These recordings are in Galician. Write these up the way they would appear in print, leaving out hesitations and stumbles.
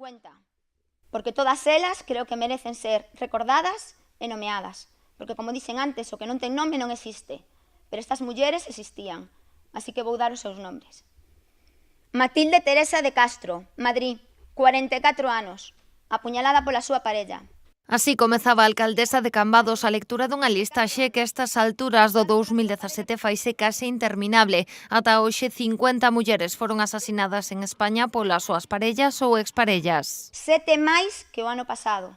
cuenta, porque todas elas creo que merecen ser recordadas e nomeadas, porque como dixen antes, o que non ten nome non existe, pero estas mulleres existían, así que vou dar os seus nombres. Matilde Teresa de Castro, Madrid, 44 anos, apuñalada pola súa parella. Así comezaba a alcaldesa de Cambados a lectura dunha listaxe que a estas alturas do 2017 faise case interminable. Ata hoxe 50 mulleres foron asasinadas en España polas súas parellas ou exparellas. 7 máis que o ano pasado.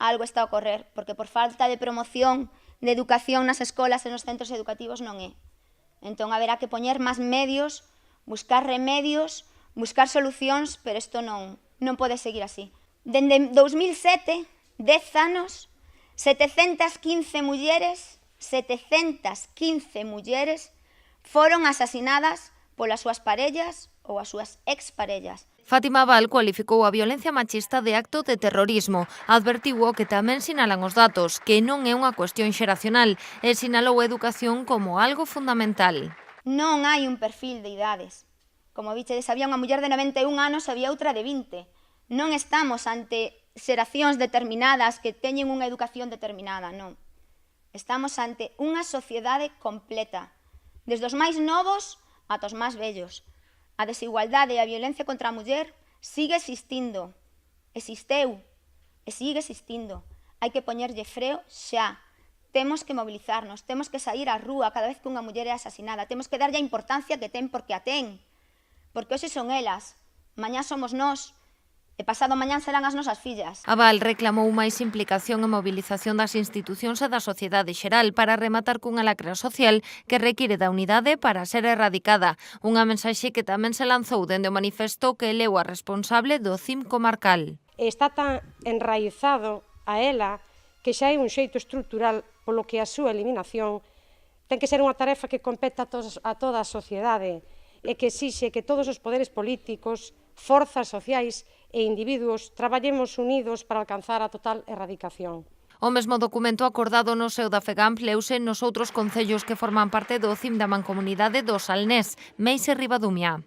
Algo está a ocorrer, porque por falta de promoción de educación nas escolas e nos centros educativos non é. Entón haberá que poñer máis medios, buscar remedios, buscar solucións, pero isto non pode seguir así. Dende 2007, 10 anos, 715 mulleres foron asasinadas polas súas parellas ou as súas exparellas. Fátima Abal cualificou a violencia machista de acto de terrorismo. Advertiu que tamén sinalan os datos, que non é unha cuestión xeracional, e sinalou a educación como algo fundamental. Non hai un perfil de idades. Como vichedes, había unha muller de 91 anos, había outra de 20. Non estamos ante xeracións determinadas que teñen unha educación determinada, non. Estamos ante unha sociedade completa, desde os máis novos ata os máis vellos. A desigualdade e a violencia contra a muller sigue existindo, existeu e sigue existindo. Hai que poñerlle freo xa. Temos que mobilizarnos, temos que sair á rúa cada vez que unha muller é asasinada, temos que darlle a importancia que ten porque a ten, porque hoxe son elas, mañá somos nós, e pasado mañán serán as nosas fillas. Abal reclamou máis implicación e mobilización das institucións e da sociedade xeral para rematar cunha lacra social que require da unidade para ser erradicada. Unha mensaxe que tamén se lanzou dende o manifesto que leu a responsable do CIM comarcal. Está tan enraizado a ela que xa hai un xeito estrutural polo que a súa eliminación ten que ser unha tarefa que compete a toda a sociedade e que exixe que todos os poderes políticos, forzas sociais e individuos traballemos unidos para alcanzar a total erradicación. O mesmo documento acordado no seo da FEGAMP leuse nos outros concellos que forman parte do CIM da Mancomunidade do Salnés, Meis e Ribadumia.